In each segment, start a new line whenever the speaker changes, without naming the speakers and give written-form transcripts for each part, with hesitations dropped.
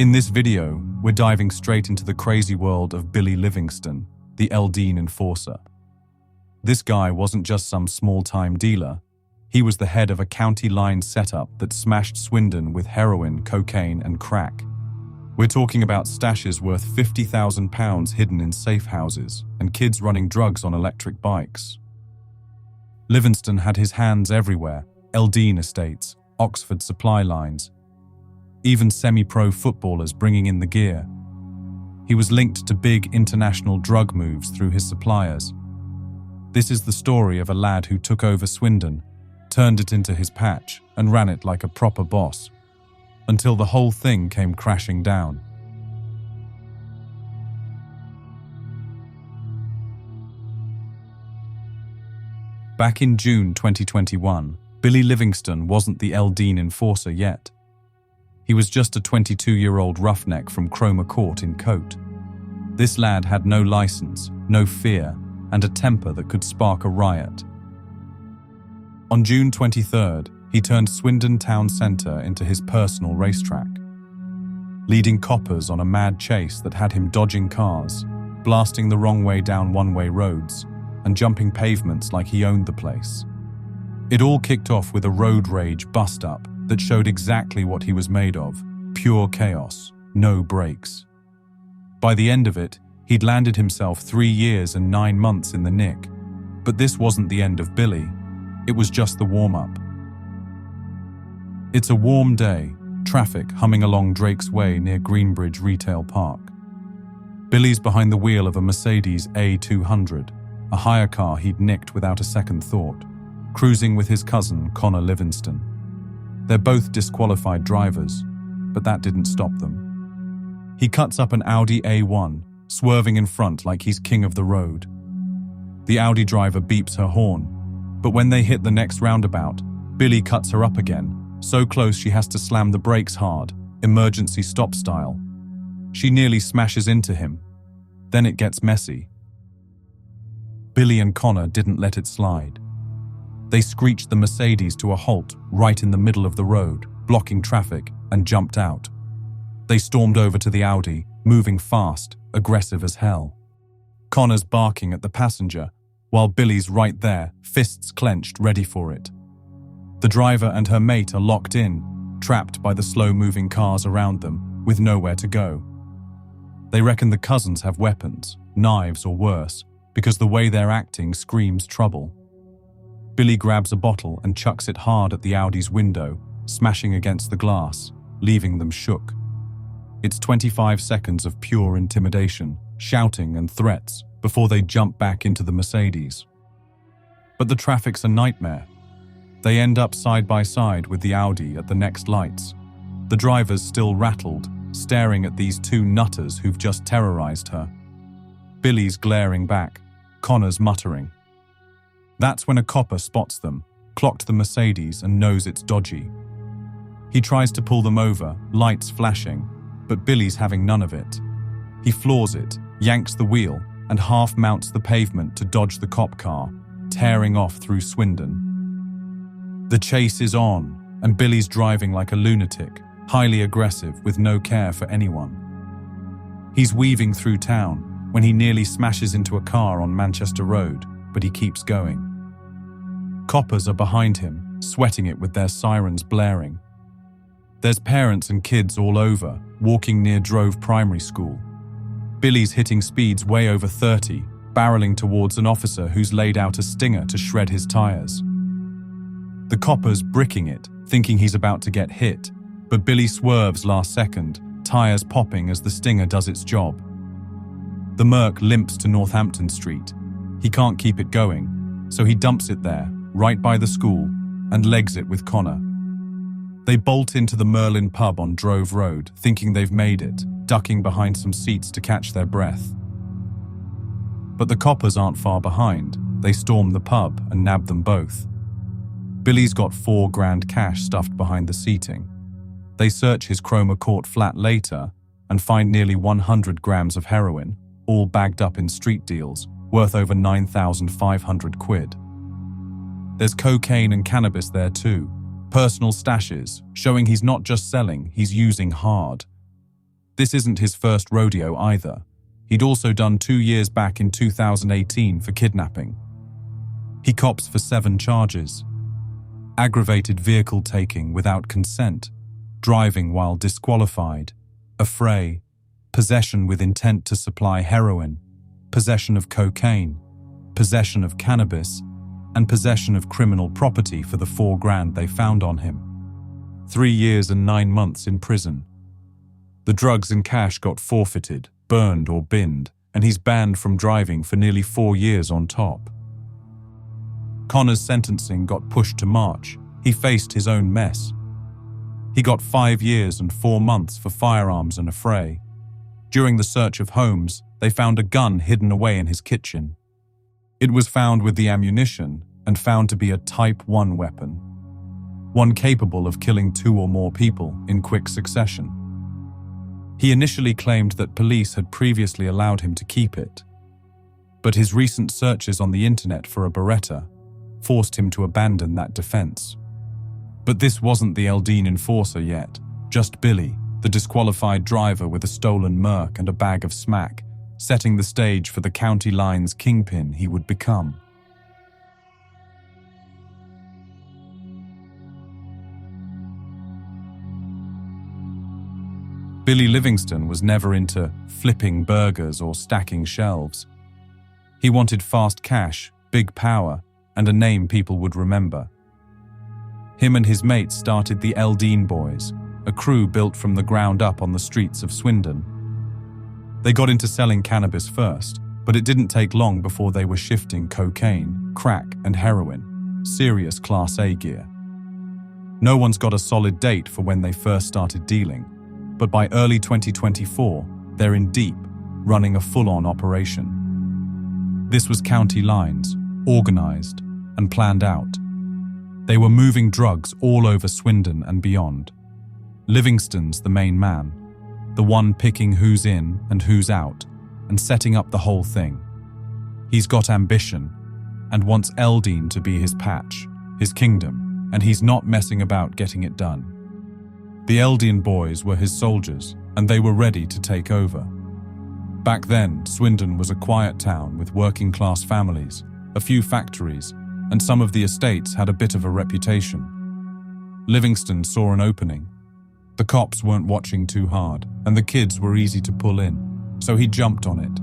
In this video, we're diving straight into the crazy world of Billy Livingstone, the Eldene Enforcer. This guy wasn't just some small-time dealer. He was the head of a county line setup that smashed Swindon with heroin, cocaine, and crack. We're talking about stashes worth £50,000 hidden in safe houses and kids running drugs on electric bikes. Livingstone had his hands everywhere: Eldene estates, Oxford supply lines, even semi-pro footballers bringing in the gear. He was linked to big international drug moves through his suppliers. This is the story of a lad who took over Swindon, turned it into his patch, and ran it like a proper boss, until the whole thing came crashing down. Back in June 2021, Billy Livingstone wasn't the Eldene Enforcer yet. He was just a 22-year-old roughneck from Cromer Court in Cote. This lad had no license, no fear, and a temper that could spark a riot. On June 23rd, he turned Swindon town centre into his personal racetrack, leading coppers on a mad chase that had him dodging cars, blasting the wrong way down one-way roads, and jumping pavements like he owned the place. It all kicked off with a road rage bust-up that showed exactly what he was made of: pure chaos, no brakes. By the end of it, he'd landed himself 3 years and 9 months in the nick. But this wasn't the end of Billy. It was just the warm-up. It's a warm day, traffic humming along Drake's Way near Greenbridge Retail Park. Billy's behind the wheel of a Mercedes A200, a hire car he'd nicked without a second thought, cruising with his cousin Connor Livingstone. They're both disqualified drivers, but that didn't stop them. He cuts up an Audi A1, swerving in front like he's king of the road. The Audi driver beeps her horn, but when they hit the next roundabout, Billy cuts her up again, so close she has to slam the brakes hard, emergency stop style. She nearly smashes into him. Then it gets messy. Billy and Connor didn't let it slide. They screeched the Mercedes to a halt right in the middle of the road, blocking traffic, and jumped out. They stormed over to the Audi, moving fast, aggressive as hell. Connor's barking at the passenger, while Billy's right there, fists clenched, ready for it. The driver and her mate are locked in, trapped by the slow-moving cars around them, with nowhere to go. They reckon the cousins have weapons, knives or worse, because the way they're acting screams trouble. Billy grabs a bottle and chucks it hard at the Audi's window, smashing against the glass, leaving them shook. It's 25 seconds of pure intimidation, shouting and threats, before they jump back into the Mercedes. But the traffic's a nightmare. They end up side by side with the Audi at the next lights. The driver's still rattled, staring at these two nutters who've just terrorized her. Billy's glaring back, Connor's muttering. That's when a copper spots them, clocked the Mercedes and knows it's dodgy. He tries to pull them over, lights flashing, but Billy's having none of it. He floors it, yanks the wheel, and half mounts the pavement to dodge the cop car, tearing off through Swindon. The chase is on, and Billy's driving like a lunatic, highly aggressive with no care for anyone. He's weaving through town when he nearly smashes into a car on Manchester Road, but he keeps going. Coppers are behind him, sweating it with their sirens blaring. There's parents and kids all over, walking near Drove Primary School. Billy's hitting speeds way over 30, barreling towards an officer who's laid out a stinger to shred his tires. The copper's bricking it, thinking he's about to get hit, but Billy swerves last second, tires popping as the stinger does its job. The Merc limps to Northampton Street. He can't keep it going, so he dumps it there, right by the school, and legs it with Connor. They bolt into the Merlin pub on Drove Road, thinking they've made it, ducking behind some seats to catch their breath. But the coppers aren't far behind. They storm the pub and nab them both. Billy's got $4 grand cash stuffed behind the seating. They search his Cromer Court flat later and find nearly 100 grams of heroin, all bagged up in street deals, worth over 9,500 quid. There's cocaine and cannabis there too, personal stashes, showing he's not just selling, he's using hard. This isn't his first rodeo either. He'd also done 2 years back in 2018 for kidnapping. He cops for 7 charges: aggravated vehicle taking without consent, driving while disqualified, affray, possession with intent to supply heroin, possession of cocaine, possession of cannabis, and possession of criminal property for the $4,000 they found on him. 3 years and 9 months in prison. The drugs and cash got forfeited, burned or binned, and he's banned from driving for nearly 4 years on top. Connor's sentencing got pushed to March. He faced his own mess. He got 5 years and 4 months for firearms and affray. During the search of homes, they found a gun hidden away in his kitchen. It was found with the ammunition and found to be a Type 1 weapon, one capable of killing 2 or more people in quick succession. He initially claimed that police had previously allowed him to keep it, but his recent searches on the internet for a Beretta forced him to abandon that defense. But this wasn't the Eldene Enforcer yet, just Billy, the disqualified driver with a stolen Merc and a bag of smack, setting the stage for the county line's kingpin he would become. Billy Livingstone was never into flipping burgers or stacking shelves. He wanted fast cash, big power, and a name people would remember. Him and his mates started the Eldene Boys, a crew built from the ground up on the streets of Swindon. They got into selling cannabis first, but it didn't take long before they were shifting cocaine, crack, and heroin, serious Class A gear. No one's got a solid date for when they first started dealing, but by early 2024, they're in deep, running a full-on operation. This was county lines, organized and planned out. They were moving drugs all over Swindon and beyond. Livingstone's the main man, the one picking who's in and who's out, and setting up the whole thing. He's got ambition, and wants Eldene to be his patch, his kingdom, and he's not messing about getting it done. The Eldene Boys were his soldiers, and they were ready to take over. Back then, Swindon was a quiet town with working-class families, a few factories, and some of the estates had a bit of a reputation. Livingstone saw an opening. The cops weren't watching too hard, and the kids were easy to pull in, so he jumped on it.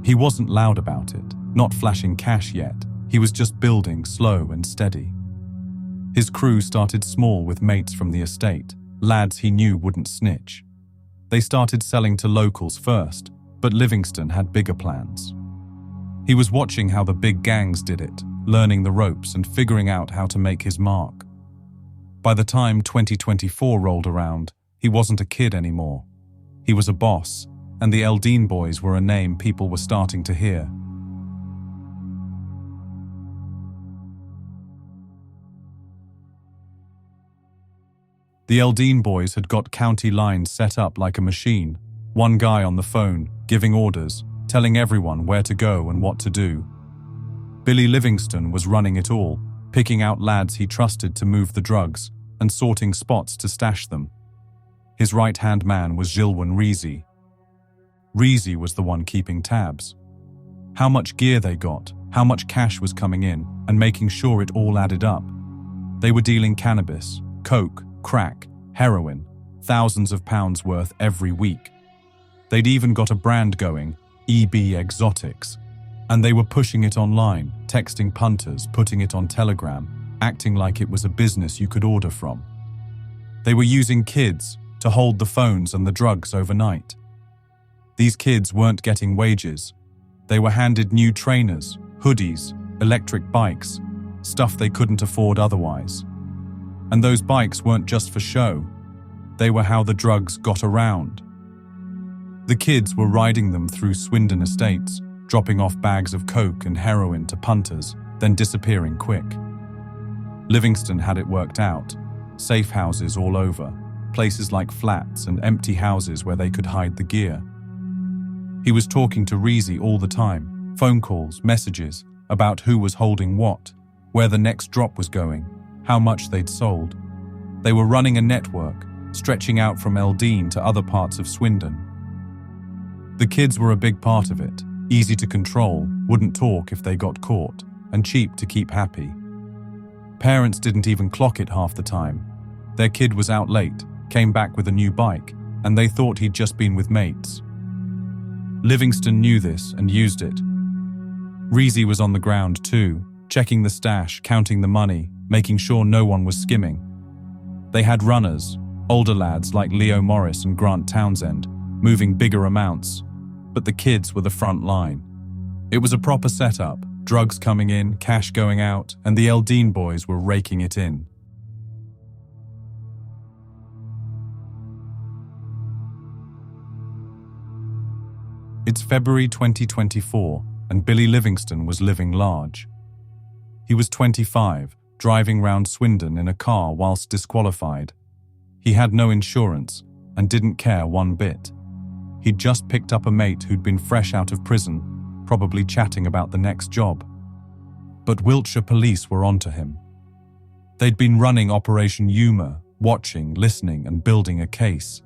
He wasn't loud about it, not flashing cash yet. He was just building slow and steady. His crew started small with mates from the estate, lads he knew wouldn't snitch. They started selling to locals first, but Livingstone had bigger plans. He was watching how the big gangs did it, learning the ropes and figuring out how to make his mark. By the time 2024 rolled around, he wasn't a kid anymore. He was a boss, and the Eldene Boys were a name people were starting to hear. The Eldene Boys had got county lines set up like a machine, one guy on the phone, giving orders, telling everyone where to go and what to do. Billy Livingstone was running it all, picking out lads he trusted to move the drugs and sorting spots to stash them. His right-hand man was Gilwan Reezy. Reezy was the one keeping tabs. How much gear they got, how much cash was coming in, and making sure it all added up. They were dealing cannabis, coke, crack, heroin, thousands of pounds worth every week. They'd even got a brand going, EB Exotics, and they were pushing it online, texting punters, putting it on Telegram, acting like it was a business you could order from. They were using kids to hold the phones and the drugs overnight. These kids weren't getting wages. They were handed new trainers, hoodies, electric bikes, stuff they couldn't afford otherwise. And those bikes weren't just for show. They were how the drugs got around. The kids were riding them through Swindon estates, dropping off bags of coke and heroin to punters, then disappearing quick. Livingstone had it worked out. Safe houses all over, places like flats and empty houses where they could hide the gear. He was talking to Reezy all the time, phone calls, messages, about who was holding what, where the next drop was going, how much they'd sold. They were running a network, stretching out from Eldene to other parts of Swindon. The kids were a big part of it, easy to control, wouldn't talk if they got caught, and cheap to keep happy. Parents didn't even clock it half the time. Their kid was out late, came back with a new bike, and they thought he'd just been with mates. Livingstone knew this and used it. Reezy was on the ground too, checking the stash, counting the money, making sure no one was skimming. They had runners, older lads like Leo Morris and Grant Townsend, moving bigger amounts, but the kids were the front line. It was a proper setup, drugs coming in, cash going out, and the Eldene boys were raking it in. It's February 2024, and Billy Livingstone was living large. He was 25, driving round Swindon in a car whilst disqualified. He had no insurance and didn't care one bit. He'd just picked up a mate who'd been fresh out of prison, probably chatting about the next job. But Wiltshire police were onto him. They'd been running Operation Humour, watching, listening and building a case.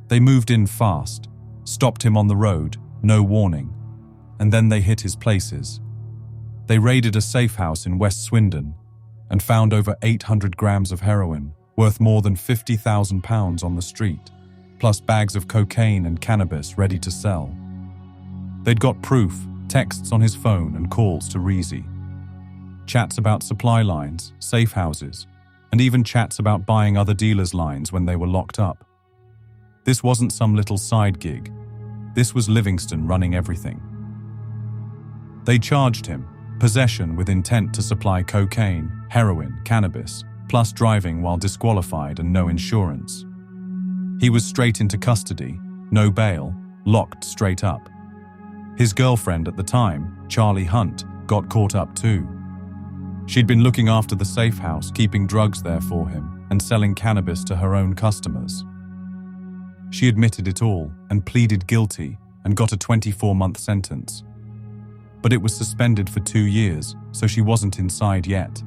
They moved in fast, stopped him on the road, no warning, and then they hit his places. They raided a safe house in West Swindon and found over 800 grams of heroin, worth more than £50,000 on the street, plus bags of cocaine and cannabis ready to sell. They'd got proof, texts on his phone and calls to Reezy. Chats about supply lines, safe houses, and even chats about buying other dealers' lines when they were locked up. This wasn't some little side gig. This was Livingstone running everything. They charged him possession with intent to supply cocaine, heroin, cannabis, plus driving while disqualified and no insurance. He was straight into custody, no bail, locked straight up. His girlfriend at the time, Charlie Hunt, got caught up too. She'd been looking after the safe house, keeping drugs there for him and selling cannabis to her own customers. She admitted it all and pleaded guilty and got a 24-month sentence. But it was suspended for 2 years, so she wasn't inside yet.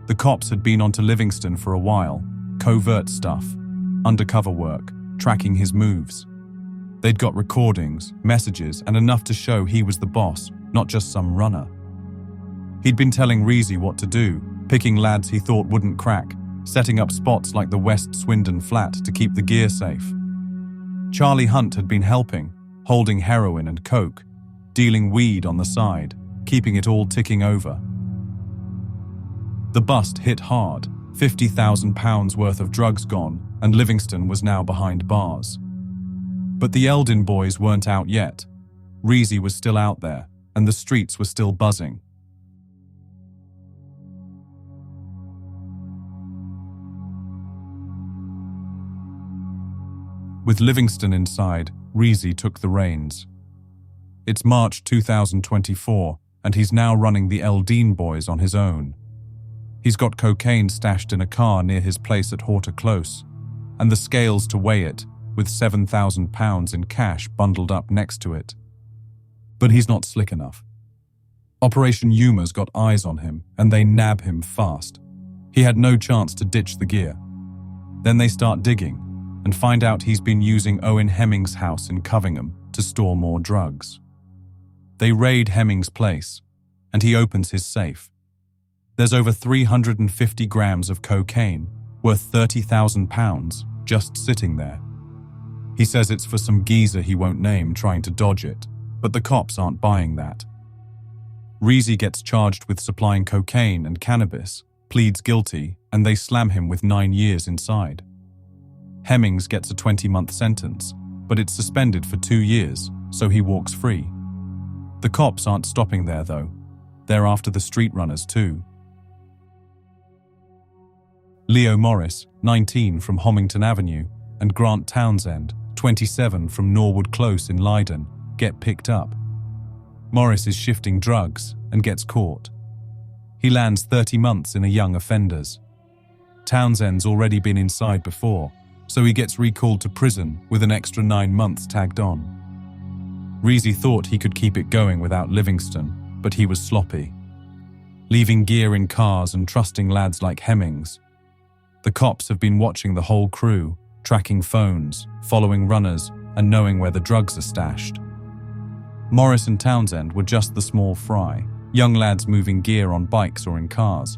The cops had been onto Livingstone for a while, covert stuff, undercover work, tracking his moves. They'd got recordings, messages, and enough to show he was the boss, not just some runner. He'd been telling Reezy what to do, picking lads he thought wouldn't crack, setting up spots like the West Swindon flat to keep the gear safe. Charlie Hunt had been helping, holding heroin and coke, dealing weed on the side, keeping it all ticking over. The bust hit hard, £50,000 worth of drugs gone, and Livingstone was now behind bars. But the Eldene boys weren't out yet. Reezy was still out there, and the streets were still buzzing. With Livingstone inside, Reezy took the reins. It's March 2024, and he's now running the Eldene boys on his own. He's got cocaine stashed in a car near his place at Horta Close, and the scales to weigh it, with £7,000 in cash bundled up next to it. But he's not slick enough. Operation Humour's got eyes on him, and they nab him fast. He had no chance to ditch the gear. Then they start digging, and find out he's been using Owen Hemming's house in Covingham to store more drugs. They raid Hemming's place, and he opens his safe. There's over 350 grams of cocaine, worth £30,000, just sitting there. He says it's for some geezer he won't name trying to dodge it, but the cops aren't buying that. Reezy gets charged with supplying cocaine and cannabis, pleads guilty, and they slam him with 9 years inside. Hemmings gets a 20-month sentence, but it's suspended for 2 years, so he walks free. The cops aren't stopping there, though. They're after the street runners, too. Leo Morris, 19, from Homington Avenue, and Grant Townsend, 27, from Norwood Close in Leiden, get picked up. Morris is shifting drugs and gets caught. He lands 30 months in a young offenders. Townsend's already been inside before, so he gets recalled to prison with an extra 9 months tagged on. Reezy thought he could keep it going without Livingstone, but he was sloppy. Leaving gear in cars and trusting lads like Hemmings. The cops have been watching the whole crew, tracking phones, following runners, and knowing where the drugs are stashed. Morris and Townsend were just the small fry, young lads moving gear on bikes or in cars,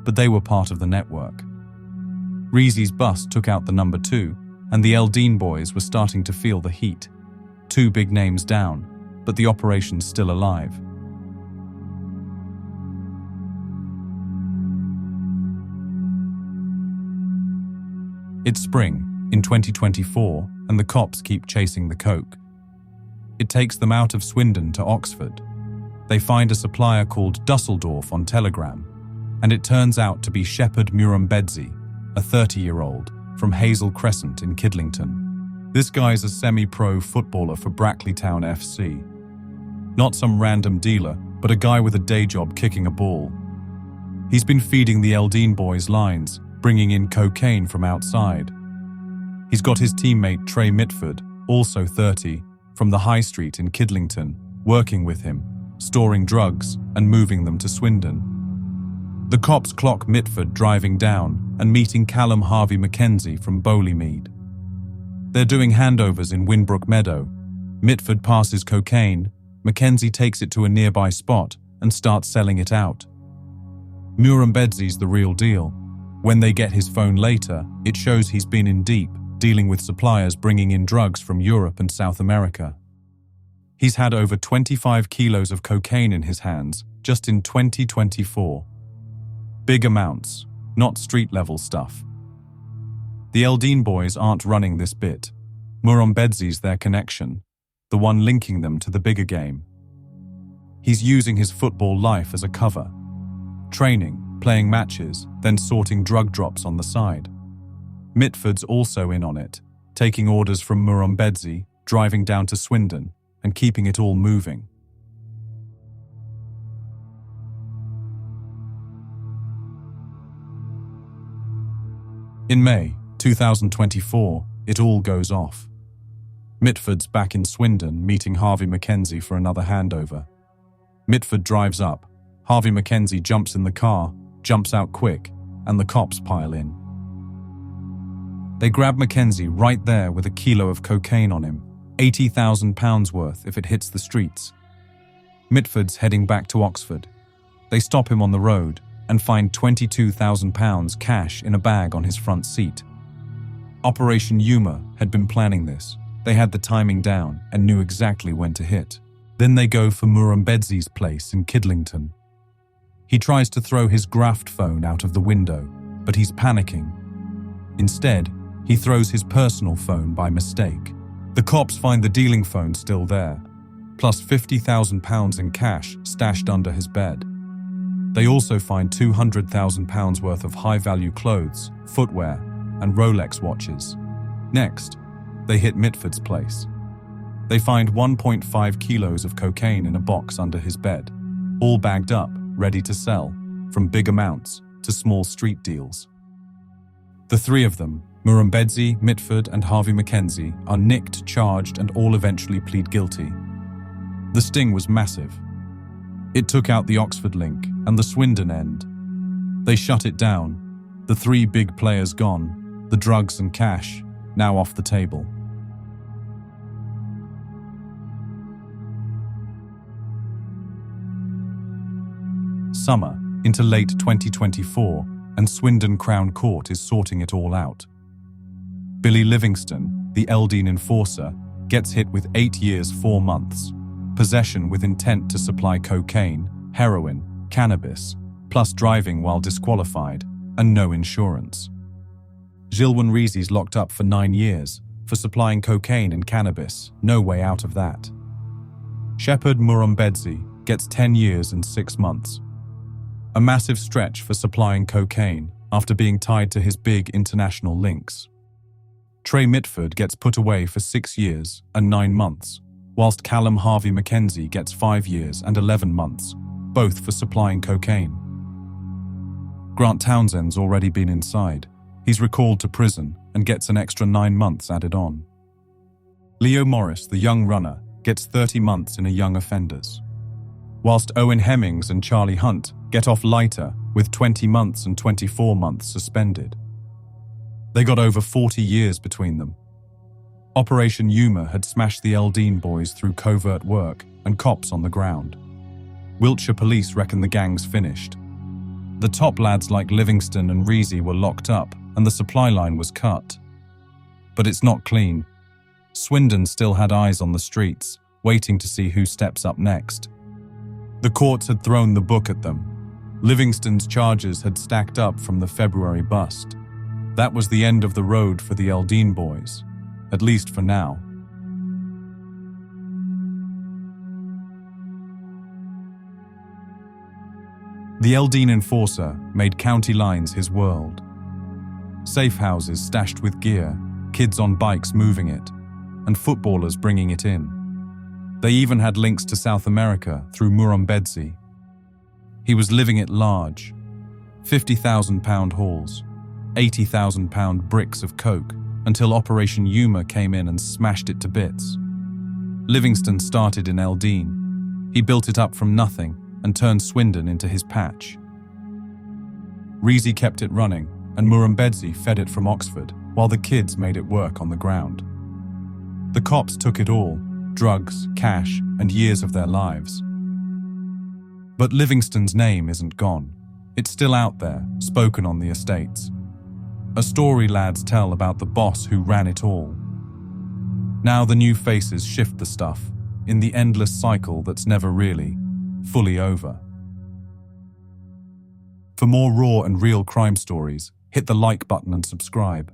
but they were part of the network. Reezy's bust took out the number 2, and the Eldene boys were starting to feel the heat. 2 big names down, but the operation's still alive. It's spring, in 2024, and the cops keep chasing the coke. It takes them out of Swindon to Oxford. They find a supplier called Dusseldorf on Telegram, and it turns out to be Shepherd Murrumbedzi, a 30-year-old from Hazel Crescent in Kidlington. This guy's a semi-pro footballer for Brackley Town FC. Not some random dealer, but a guy with a day job kicking a ball. He's been feeding the Eldene boys lines, bringing in cocaine from outside. He's got his teammate Trey Mitford, also 30, from the High Street in Kidlington, working with him, storing drugs and moving them to Swindon. The cops clock Mitford driving down and meeting Callum Harvey Mackenzie from Bowleymead. They're doing handovers in Winbrook Meadow. Mitford passes cocaine, Mackenzie takes it to a nearby spot and starts selling it out. Murrumbedzi's the real deal. When they get his phone later, it shows he's been in deep, dealing with suppliers bringing in drugs from Europe and South America. He's had over 25 kilos of cocaine in his hands just in 2024. Big amounts, not street-level stuff. The Eldene boys aren't running this bit. Murrumbedzi's their connection, the one linking them to the bigger game. He's using his football life as a cover. Training, playing matches, then sorting drug drops on the side. Mitford's also in on it, taking orders from Murrumbedzi, driving down to Swindon, and keeping it all moving. In May 2024, it all goes off. Mitford's back in Swindon meeting Harvey Mackenzie for another handover. Mitford drives up, Harvey Mackenzie jumps in the car, jumps out quick, and the cops pile in. They grab Mackenzie right there with a kilo of cocaine on him, £80,000 worth if it hits the streets. Mitford's heading back to Oxford. They stop him on the road and find £22,000 cash in a bag on his front seat. Operation Yuma had been planning this. They had the timing down and knew exactly when to hit. Then they go for Murrumbedzi's place in Kidlington. He tries to throw his graft phone out of the window, but he's panicking. Instead, he throws his personal phone by mistake. The cops find the dealing phone still there, plus £50,000 in cash stashed under his bed. They also find £200,000 worth of high-value clothes, footwear, and Rolex watches. Next, they hit Mitford's place. They find 1.5 kilos of cocaine in a box under his bed, all bagged up, ready to sell, from big amounts to small street deals. The 3 of them, Murrumbedzi, Mitford, and Harvey Mackenzie, are nicked, charged, and all eventually plead guilty. The sting was massive. It took out the Oxford link and the Swindon end. They shut it down. The 3 big players gone, the drugs and cash now off the table. Summer into late 2024, and Swindon Crown Court is sorting it all out. Billy Livingstone, the Eldene Enforcer, gets hit with 8 years 4 months, possession with intent to supply cocaine, heroin, cannabis, plus driving while disqualified, and no insurance. Gilwan Reezy's locked up for 9 years for supplying cocaine and cannabis, no way out of that. Shepherd Murrumbedzi gets 10 years and 6 months. A massive stretch for supplying cocaine after being tied to his big international links. Trey Mitford gets put away for 6 years and 9 months, whilst Callum Harvey Mackenzie gets 5 years and 11 months, both for supplying cocaine. Grant Townsend's already been inside. He's recalled to prison and gets an extra 9 months added on. Leo Morris, the young runner, gets 30 months in a young offenders, whilst Owen Hemmings and Charlie Hunt get off lighter with 20 months and 24 months suspended. They got over 40 years between them. Operation Yuma had smashed the Eldene boys through covert work and cops on the ground. Wiltshire police reckon the gang's finished. The top lads like Livingstone and Reezy were locked up and the supply line was cut. But it's not clean. Swindon still had eyes on the streets, waiting to see who steps up next. The courts had thrown the book at them. Livingstone's charges had stacked up from the February bust. That was the end of the road for the Eldene boys, at least for now. The Eldene Enforcer made county lines his world. Safe houses stashed with gear, kids on bikes moving it, and footballers bringing it in. They even had links to South America through Murrumbidgee. He was living it large. £50,000 hauls, £80,000 bricks of coke, until Operation Yuma came in and smashed it to bits. Livingstone started in Eldene. He built it up from nothing and turned Swindon into his patch. Reezy kept it running, and Murrumbidgee fed it from Oxford, while the kids made it work on the ground. The cops took it all: drugs, cash, and years of their lives. But Livingstone's name isn't gone. It's still out there, spoken on the estates. A story lads tell about the boss who ran it all. Now the new faces shift the stuff, in the endless cycle that's never really, fully over. For more raw and real crime stories, hit the like button and subscribe.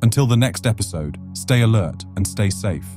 Until the next episode, stay alert and stay safe.